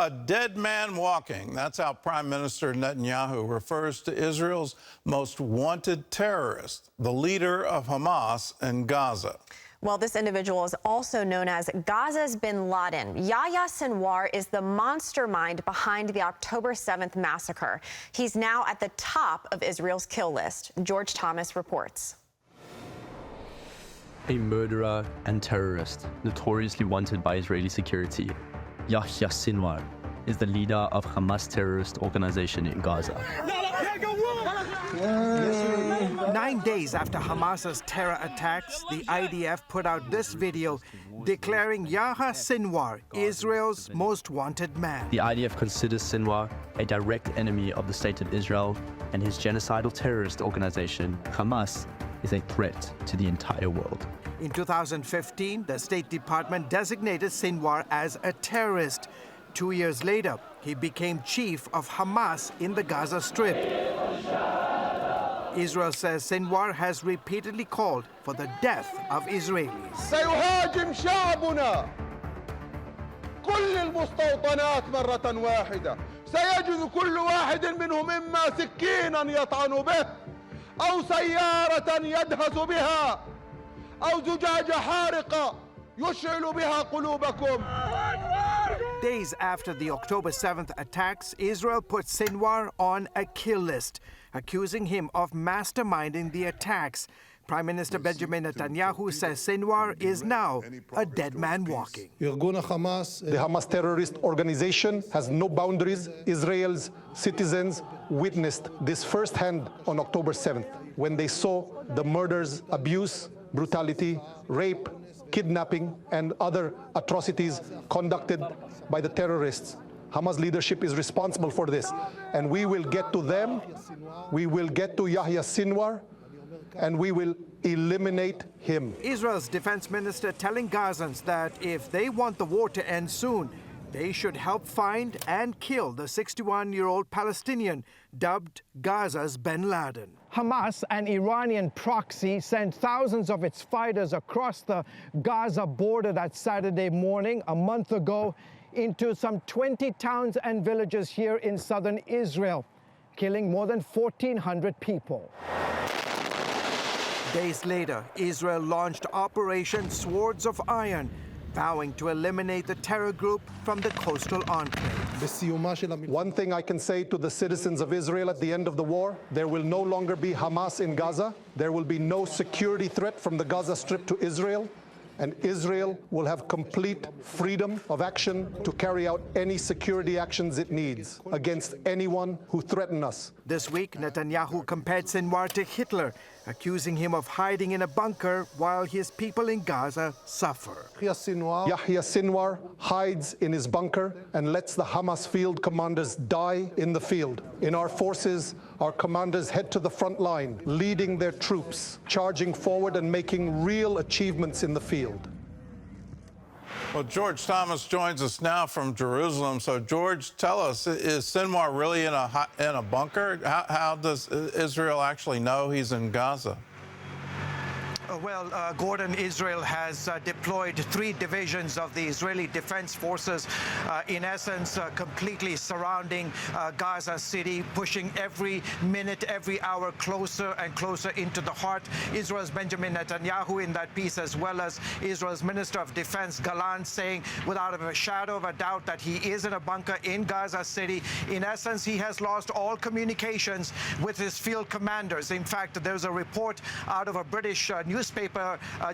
A dead man walking. That's how Prime Minister Netanyahu refers to Israel's most wanted terrorist, the leader of Hamas in Gaza. Well, this individual is also known as Gaza's bin Laden. Yahya Sinwar is the mastermind behind the October 7th massacre. He's now at the top of Israel's kill list. George Thomas reports. A murderer and terrorist, notoriously wanted by Israeli security, Yahya Sinwar is the leader of Hamas terrorist organization in Gaza. 9 days after Hamas's terror attacks, the IDF put out this video declaring Yahya Sinwar Israel's most wanted man. The IDF considers Sinwar a direct enemy of the state of Israel, and his genocidal terrorist organization, Hamas, is a threat to the entire world. In 2015, the State Department designated Sinwar as a terrorist. 2 years later, he became chief of Hamas in the Gaza Strip. Israel says Sinwar has repeatedly called for the death of Israelis. سيهاجم شعبنا كل المستوطنات مرة واحدة. سيجد كل واحد منهم إما سكينا يطعن به أو سيارة يدهس بها أو زجاجة حارقة يشعل بها قلوبكم. Days after the October 7th attacks, Israel put Sinwar on a kill list, accusing him of masterminding the attacks. Prime Minister Benjamin Netanyahu says Sinwar is now a dead man walking. The Hamas terrorist organization has no boundaries. Israel's citizens witnessed this firsthand on October 7th when they saw the murders, abuse, brutality, rape, kidnapping, and other atrocities conducted by the terrorists. Hamas leadership is responsible for this, and we will get to them, we will get to Yahya Sinwar, and we will eliminate him. Israel's defense minister telling Gazans that if they want the war to end soon, they should help find and kill the 61-year-old Palestinian dubbed Gaza's bin Laden. Hamas, an Iranian proxy, sent thousands of its fighters across the Gaza border that Saturday morning, a month ago, into some 20 towns and villages here in southern Israel, killing more than 1,400 people. Days later, Israel launched Operation Swords of Iron, vowing to eliminate the terror group from the coastal enclave. One thing I can say to the citizens of Israel at the end of the war, there will no longer be Hamas in Gaza. There will be no security threat from the Gaza Strip to Israel. And Israel will have complete freedom of action to carry out any security actions it needs against anyone who threatens us. This week, Netanyahu compared Sinwar to Hitler, accusing him of hiding in a bunker while his people in Gaza suffer. Yahya Sinwar hides in his bunker and lets the Hamas field commanders die in the field. In our forces, our commanders head to the front line, leading their troops, charging forward and making real achievements in the field. Well, George Thomas joins us now from Jerusalem. So, George, tell us, is Sinwar really in a bunker? How does Israel actually know he's in Gaza? Well, Gordon, Israel has deployed 3 divisions of the Israeli Defense Forces, in essence, completely surrounding Gaza City, pushing every minute, every hour closer and closer into the heart. Israel's Benjamin Netanyahu in that piece, as well as Israel's Minister of Defense, Galan, saying without a shadow of a doubt that he is in a bunker in Gaza City. In essence, he has lost all communications with his field commanders. In fact, there's a report out of a British newspaper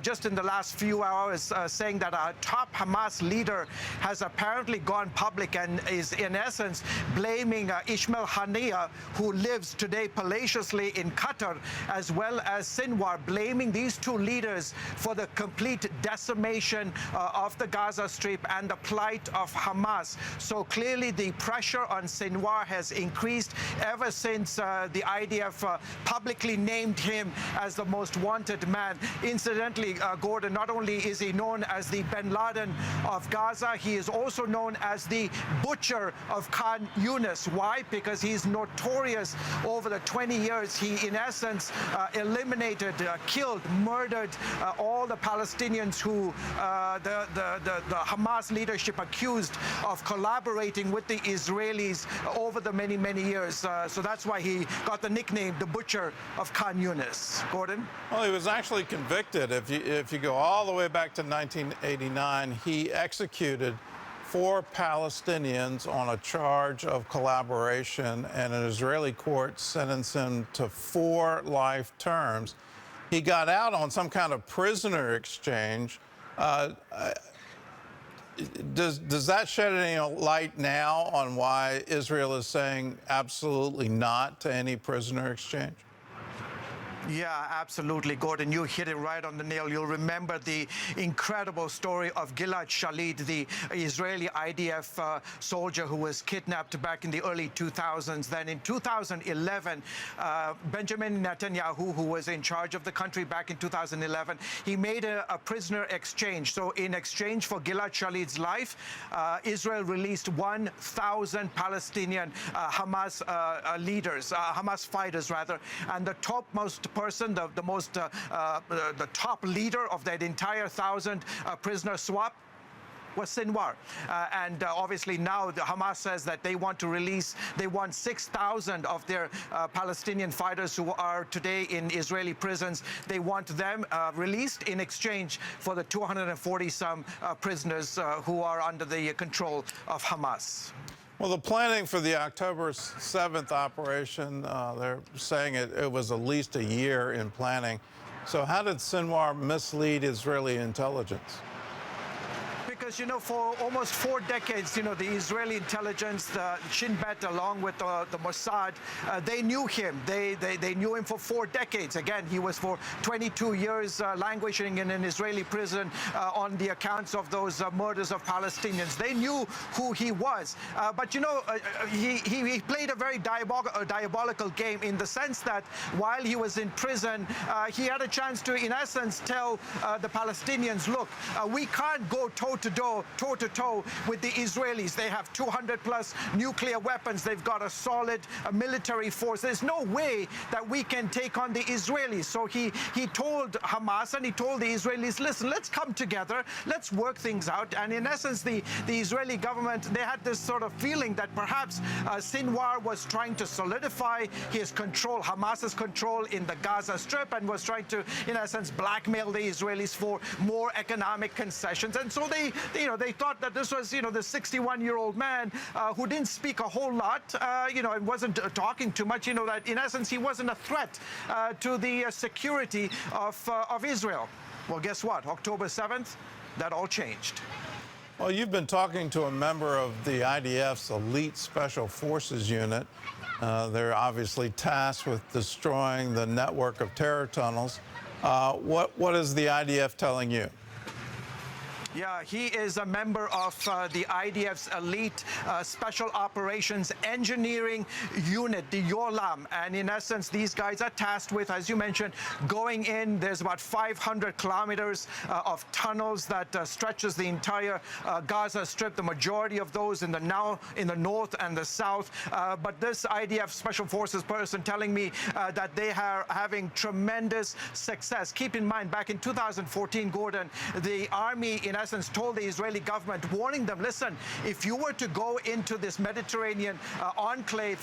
just in the last few hours saying that a top Hamas leader has apparently gone public and is in essence blaming Ismail Haniyeh, who lives today palaciously in Qatar, as well as Sinwar, blaming these 2 leaders for the complete decimation of the Gaza Strip and the plight of Hamas. So clearly the pressure on Sinwar has increased ever since the IDF publicly named him as the most wanted man. And incidentally, Gordon, not only is he known as the bin Laden of Gaza, he is also known as the butcher of Khan Yunis. Why? Because he's notorious. Over the 20 years, he in essence eliminated, killed, murdered all the Palestinians who the Hamas leadership accused of collaborating with the Israelis over the many, many years. So that's why he got the nickname, the butcher of Khan Yunis. Gordon? Well, he was actually convicted. If you go all the way back to 1989, he executed 4 Palestinians on a charge of collaboration, and an Israeli court sentenced him to 4 life terms. He got out on some kind of prisoner exchange. Does that shed any light now on why Israel is saying absolutely not to any prisoner exchange? Yeah, absolutely, Gordon. You hit it right on the nail. You'll remember the incredible story of Gilad Shalit, the Israeli IDF soldier who was kidnapped back in the early 2000s. Then in 2011, Benjamin Netanyahu, who was in charge of the country back in 2011, he made a prisoner exchange. So in exchange for Gilad Shalit's life, Israel released 1,000 Palestinian Hamas leaders, Hamas fighters rather, and the topmost person, the top leader of that entire 1,000 prisoner swap was Sinwar. And obviously now the Hamas says that they want 6,000 of their Palestinian fighters who are today in Israeli prisons. They want them released in exchange for the 240-some prisoners who are under the control of Hamas. Well, the planning for the October 7th operation, they're saying it was at least a year in planning. So how did Sinwar mislead Israeli intelligence? Because, you know, for almost 4 decades, you know, the Israeli intelligence, the Shin Bet, along with the Mossad, they knew him. They knew him for 4 decades. Again, he was for 22 years languishing in an Israeli prison on the accounts of those murders of Palestinians. They knew who he was. But, you know, he played a very diabolical game in the sense that while he was in prison, he had a chance to, in essence, tell the Palestinians, look, we can't go toe-to-toe with the Israelis. They have 200-plus nuclear weapons. They've got a solid military force. There's no way that we can take on the Israelis. So he told Hamas and he told the Israelis, listen, let's come together. Let's work things out. And in essence, the Israeli government, they had this sort of feeling that perhaps Sinwar was trying to solidify his control, Hamas's control in the Gaza Strip, and was trying to, in essence, blackmail the Israelis for more economic concessions. And so they thought that this was, you know, the 61-year-old man who didn't speak a whole lot, you know, and wasn't talking too much, you know, that in essence he wasn't a threat to the security of Israel. Well, guess what? October 7th, that all changed. Well, you've been talking to a member of the IDF's elite special forces unit. They're obviously tasked with destroying the network of terror tunnels. What is the IDF telling you? Yeah, he is a member of the IDF's elite special operations engineering unit, the Yolam. And in essence, these guys are tasked with, as you mentioned, going in. There's about 500 kilometers of tunnels that stretches the entire Gaza Strip, the majority of those in the north and the south. But this IDF special forces person telling me that they are having tremendous success. Keep in mind, back in 2014, Gordon, the army, in essence, told the Israeli government, warning them, listen, if you were to go into this Mediterranean enclave,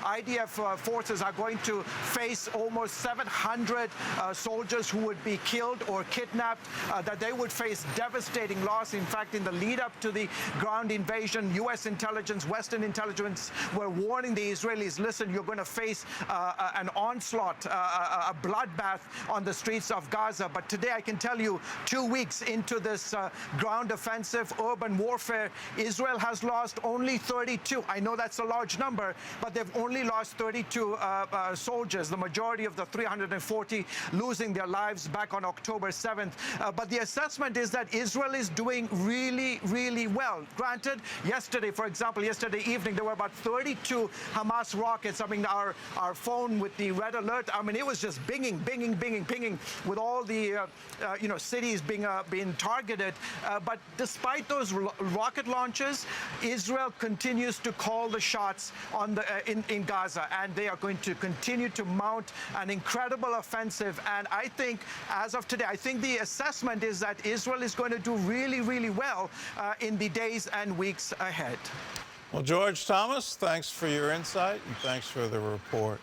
IDF forces are going to face almost 700 soldiers who would be killed or kidnapped, that they would face devastating loss. In fact, in the lead up to the ground invasion, U.S. intelligence, Western intelligence were warning the Israelis, listen, you're going to face an onslaught, a bloodbath on the streets of Gaza. But today I can tell you, 2 weeks into this ground offensive, urban warfare, Israel has lost only 32. I know that's a large number, but they've only lost 32 soldiers, the majority of the 340 losing their lives back on October 7th. But the assessment is that Israel is doing really, really well. Granted, yesterday, for example, yesterday evening, there were about 32 Hamas rockets. I mean, our phone with the red alert, I mean, it was just binging, binging, binging, binging, with all the cities being targeted. But despite those rocket launches, Israel continues to call the shots on in Gaza, and they are going to continue to mount an incredible offensive. And I think, as of today, I think the assessment is that Israel is going to do really, really well in the days and weeks ahead. Well, George Thomas, thanks for your insight and thanks for the report.